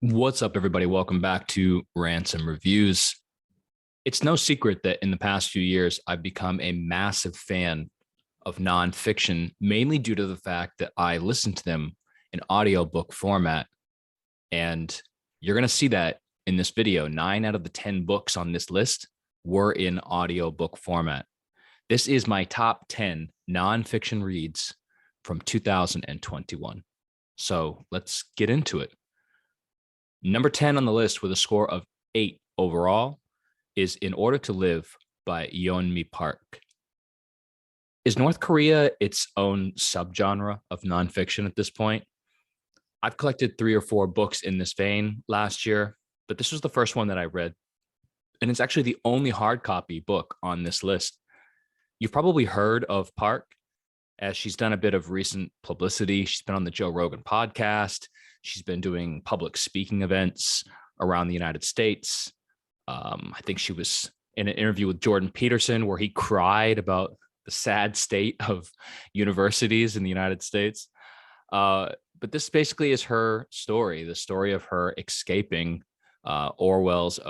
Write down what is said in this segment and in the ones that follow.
What's up, everybody? Welcome back to Rants and Reviews. It's no secret that in the past few years, I've become a massive fan of nonfiction, mainly due to the fact that I listen to them in audiobook format. And you're going to see that in this video. 9 out of the 10 books on this list were in audiobook format. This is my top 10 nonfiction reads from 2021. So let's get into it. Number 10 on the list with a score of 8 overall is In Order to Live by YEONMI Park. Is North Korea its own subgenre of nonfiction at this point? I've collected 3 or 4 books in this vein last year, but this was the first one that I read. And it's actually the only hard copy book on this list. You've probably heard of Park, as she's done a bit of recent publicity. She's been on the Joe Rogan podcast. She's been doing public speaking events around the United States. I think she was in an interview with Jordan Peterson where he cried about the sad state of universities in the United States. But this basically is her story, the story of her escaping Orwell's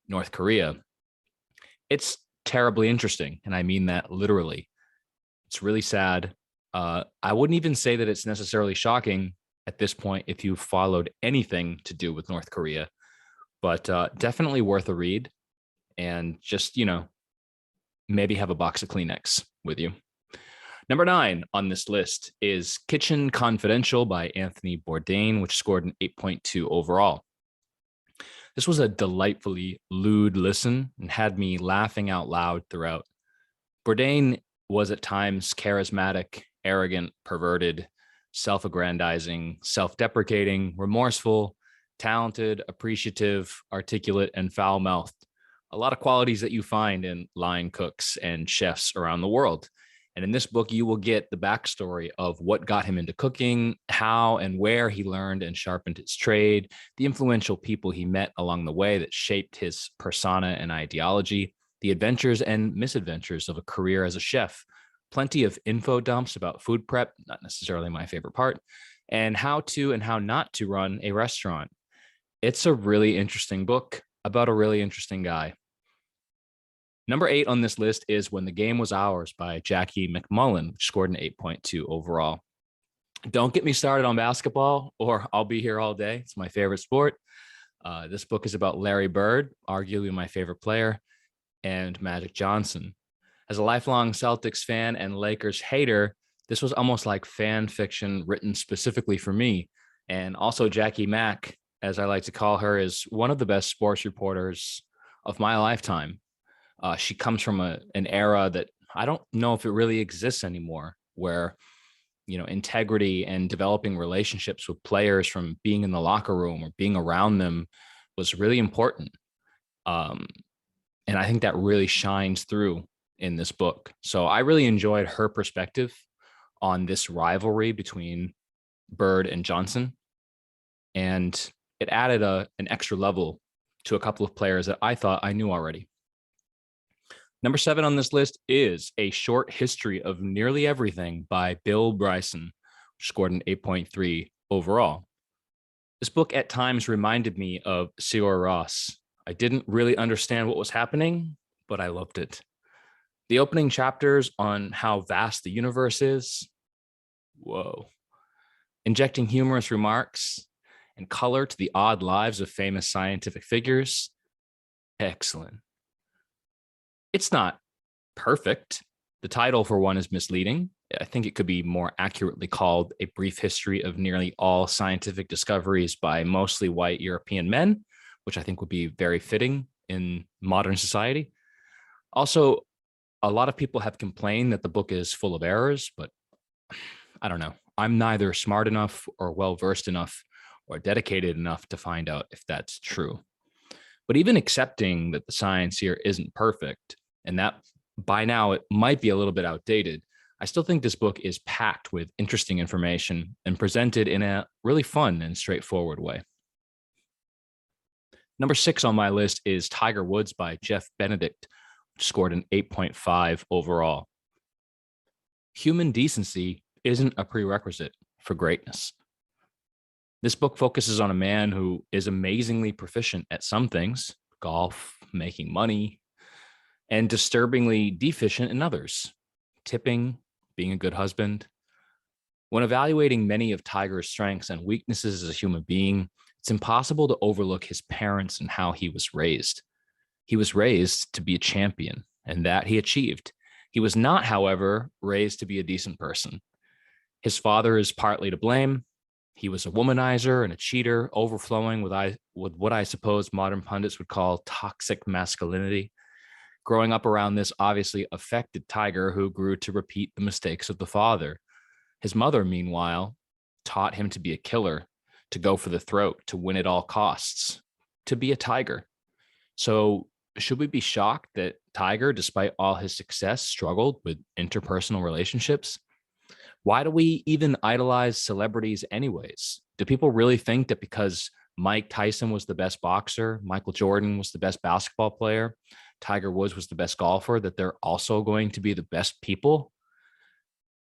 North Korea. It's terribly interesting, and I mean that literally. It's really sad. I wouldn't even say that it's necessarily shocking at this point if you followed anything to do with North Korea, but definitely worth a read, and just, maybe have a box of Kleenex with you. Number 9 on this list is Kitchen Confidential by Anthony Bourdain, which scored an 8.2 overall. This was a delightfully lewd listen and had me laughing out loud throughout. Bourdain was at times charismatic, arrogant, perverted, self-aggrandizing, self-deprecating, remorseful, talented, appreciative, articulate, and foul-mouthed. A lot of qualities that you find in line cooks and chefs around the world. And in this book, you will get the backstory of what got him into cooking, how and where he learned and sharpened his trade, the influential people he met along the way that shaped his persona and ideology, the adventures and misadventures of a career as a chef, plenty of info dumps about food prep, not necessarily my favorite part, and how to and how not to run a restaurant. It's a really interesting book about a really interesting guy. Number 8 on this list is When the Game Was Ours by Jackie McMullen, which scored an 8.2 overall. Don't get me started on basketball, or I'll be here all day. It's my favorite sport. This book is about Larry Bird, arguably my favorite player, and Magic Johnson. As a lifelong Celtics fan and Lakers hater, this was almost like fan fiction written specifically for me. And also Jackie Mack, as I like to call her, is one of the best sports reporters of my lifetime. She comes from an era that I don't know if it really exists anymore, where, integrity and developing relationships with players from being in the locker room or being around them was really important. And I think that really shines through in this book. So I really enjoyed her perspective on this rivalry between Bird and Johnson. And it added an extra level to a couple of players that I thought I knew already. Number 7 on this list is A Short History of Nearly Everything by Bill Bryson, which scored an 8.3 overall. This book at times reminded me of Sigur Rós. I didn't really understand what was happening, but I loved it. The opening chapters on how vast the universe is, whoa. Injecting humorous remarks and color to the odd lives of famous scientific figures, excellent. It's not perfect. The title, for one, is misleading. I think it could be more accurately called A Brief History of Nearly All Scientific Discoveries by Mostly White European Men, which I think would be very fitting in modern society. Also, a lot of people have complained that the book is full of errors, but I don't know. I'm neither smart enough or well-versed enough or dedicated enough to find out if that's true. But even accepting that the science here isn't perfect, and that by now it might be a little bit outdated, I still think this book is packed with interesting information and presented in a really fun and straightforward way. Number 6 on my list is Tiger Woods by Jeff Benedict, which scored an 8.5 overall. Human decency isn't a prerequisite for greatness. This book focuses on a man who is amazingly proficient at some things, golf, making money, and disturbingly deficient in others, tipping, being a good husband. When evaluating many of Tiger's strengths and weaknesses as a human being, it's impossible to overlook his parents and how he was raised. He was raised to be a champion, and that he achieved. He was not, however, raised to be a decent person. His father is partly to blame. He was a womanizer and a cheater, overflowing with what I suppose modern pundits would call toxic masculinity. Growing up around this obviously affected Tiger, who grew to repeat the mistakes of the father. His mother, meanwhile, taught him to be a killer, to go for the throat, to win at all costs, to be a tiger. So, should we be shocked that Tiger, despite all his success, struggled with interpersonal relationships? Why do we even idolize celebrities, anyways? Do people really think that because Mike Tyson was the best boxer, Michael Jordan was the best basketball player, Tiger Woods was the best golfer, that they're also going to be the best people?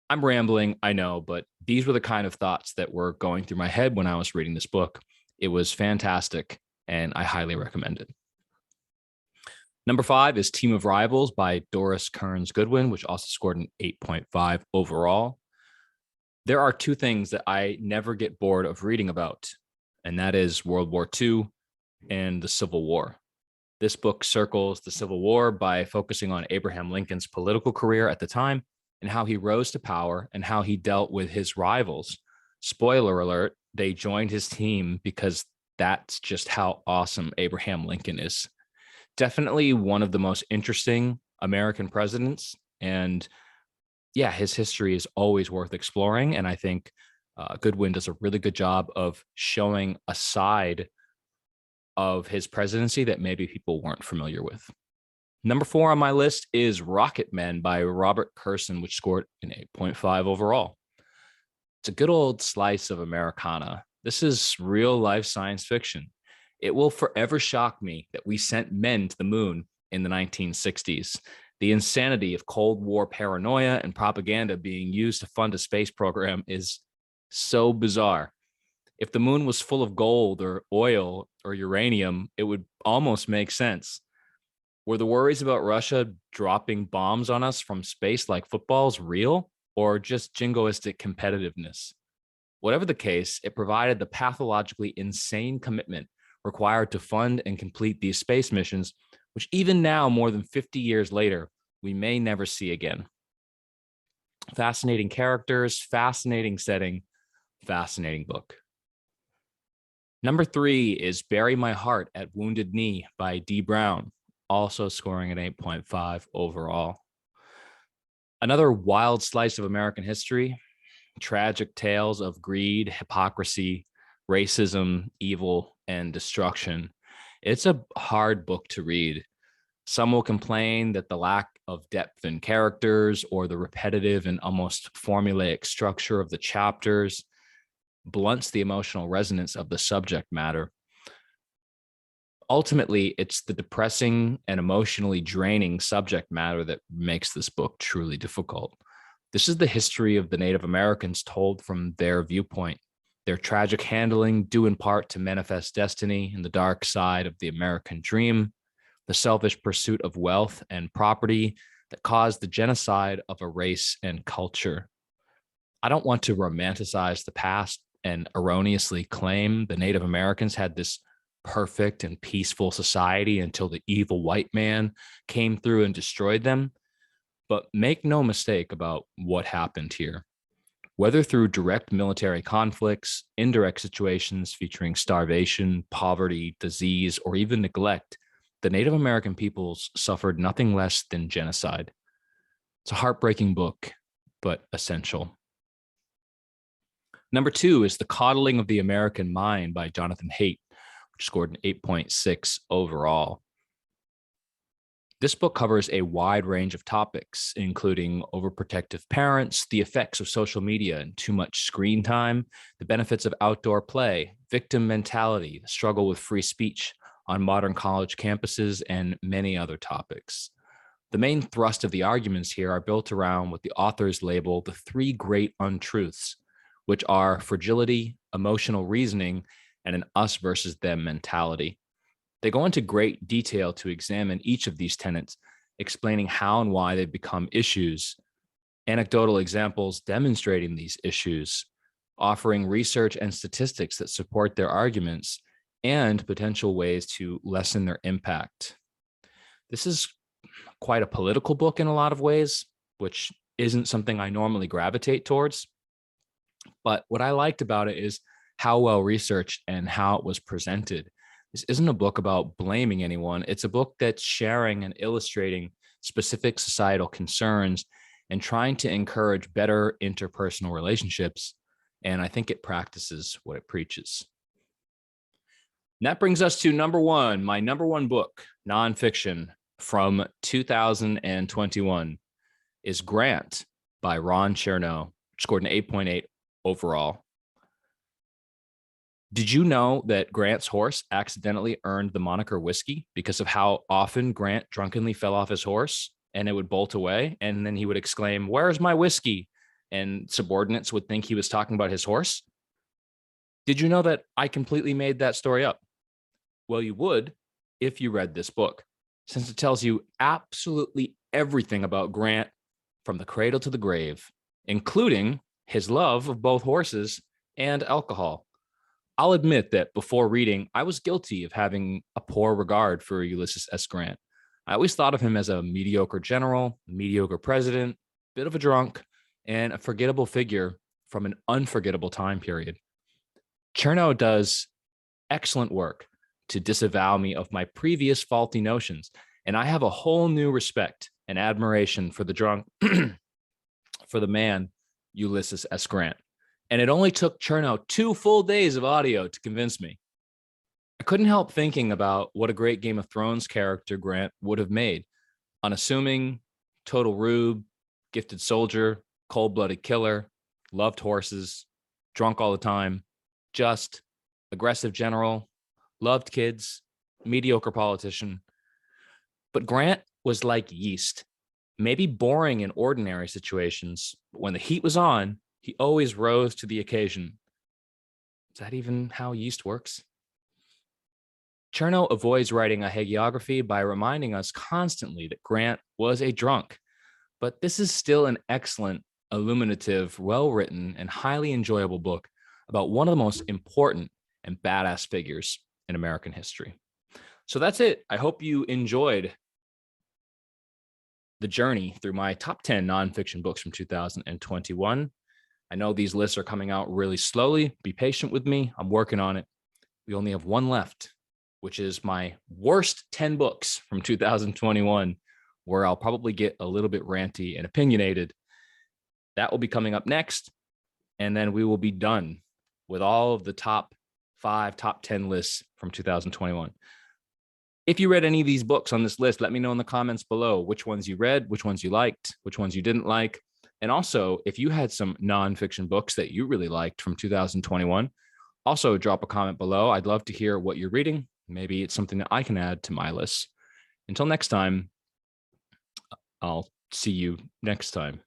I'm rambling, I know, but these were the kind of thoughts that were going through my head when I was reading this book. It was fantastic, and I highly recommend it. Number 5 is Team of Rivals by Doris Kearns Goodwin, which also scored an 8.5 overall. There are two things that I never get bored of reading about, and that is World War II and the Civil War. This book circles the Civil War by focusing on Abraham Lincoln's political career at the time and how he rose to power and how he dealt with his rivals. Spoiler alert, they joined his team because that's just how awesome Abraham Lincoln is. Definitely one of the most interesting American presidents. And yeah, his history is always worth exploring. And I think Goodwin does a really good job of showing a side of his presidency that maybe people weren't familiar with. Number 4 on my list is Rocket Men by Robert Kurson, which scored an 8.5 overall. It's a good old slice of Americana. This is real life science fiction. It will forever shock me that we sent men to the moon in the 1960s. The insanity of Cold War paranoia and propaganda being used to fund a space program is so bizarre. If the moon was full of gold or oil or uranium, it would almost make sense. Were the worries about Russia dropping bombs on us from space like footballs real, or just jingoistic competitiveness? Whatever the case, it provided the pathologically insane commitment required to fund and complete these space missions, which even now, more than 50 years later, we may never see again. Fascinating characters, fascinating setting, fascinating book. Number 3 is Bury My Heart at Wounded Knee by Dee Brown, also scoring an 8.5 overall. Another wild slice of American history, tragic tales of greed, hypocrisy, racism, evil, and destruction. It's a hard book to read. Some will complain that the lack of depth in characters or the repetitive and almost formulaic structure of the chapters blunts the emotional resonance of the subject matter. Ultimately, it's the depressing and emotionally draining subject matter that makes this book truly difficult. This is the history of the Native Americans told from their viewpoint, their tragic handling due in part to manifest destiny and the dark side of the American dream, the selfish pursuit of wealth and property that caused the genocide of a race and culture. I don't want to romanticize the past and erroneously claim the Native Americans had this perfect and peaceful society until the evil white man came through and destroyed them. But make no mistake about what happened here. Whether through direct military conflicts, indirect situations featuring starvation, poverty, disease, or even neglect, the Native American peoples suffered nothing less than genocide. It's a heartbreaking book, but essential. Number 2 is The Coddling of the American Mind by Jonathan Haidt, which scored an 8.6 overall. This book covers a wide range of topics, including overprotective parents, the effects of social media and too much screen time, the benefits of outdoor play, victim mentality, the struggle with free speech on modern college campuses, and many other topics. The main thrust of the arguments here are built around what the authors label the 3 great untruths, which are fragility, emotional reasoning, and an us versus them mentality. They go into great detail to examine each of these tenets, explaining how and why they become issues, anecdotal examples demonstrating these issues, offering research and statistics that support their arguments, and potential ways to lessen their impact. This is quite a political book in a lot of ways, which isn't something I normally gravitate towards. But what I liked about it is how well researched and how it was presented. This isn't a book about blaming anyone. It's a book that's sharing and illustrating specific societal concerns and trying to encourage better interpersonal relationships. And I think it practices what it preaches. And that brings us to number one, my number one book, nonfiction from 2021 is Grant by Ron Chernow, which scored an 8.8 overall. Did you know that Grant's horse accidentally earned the moniker Whiskey because of how often Grant drunkenly fell off his horse and it would bolt away? And then he would exclaim, "Where's my whiskey?" And subordinates would think he was talking about his horse. Did you know that I completely made that story up? Well, you would if you read this book, since it tells you absolutely everything about Grant from the cradle to the grave, including his love of both horses and alcohol. I'll admit that before reading, I was guilty of having a poor regard for Ulysses S. Grant. I always thought of him as a mediocre general, mediocre president, bit of a drunk, and a forgettable figure from an unforgettable time period. Chernow does excellent work to disavow me of my previous faulty notions, and I have a whole new respect and admiration for the drunk, for the man, Ulysses S. Grant. And it only took Chernow 2 full days of audio to convince me. I couldn't help thinking about what a great Game of Thrones character Grant would have made. Unassuming, total rube, gifted soldier, cold-blooded killer, loved horses, drunk all the time, just, aggressive general, loved kids, mediocre politician. But Grant was like yeast, maybe boring in ordinary situations, but when the heat was on, he always rose to the occasion. Is that even how yeast works? Chernow avoids writing a hagiography by reminding us constantly that Grant was a drunk, but this is still an excellent, illuminative, well-written, and highly enjoyable book about one of the most important and badass figures in American history. So that's it. I hope you enjoyed the journey through my top 10 nonfiction books from 2021. I know these lists are coming out really slowly. Be patient with me. I'm working on it. We only have one left, which is my worst 10 books from 2021, where I'll probably get a little bit ranty and opinionated. That will be coming up next. And then we will be done with all of the top 5, top 10 lists from 2021. If you read any of these books on this list, let me know in the comments below which ones you read, which ones you liked, which ones you didn't like. And also, if you had some nonfiction books that you really liked from 2021, also drop a comment below. I'd love to hear what you're reading. Maybe it's something that I can add to my list. Until next time, I'll see you next time.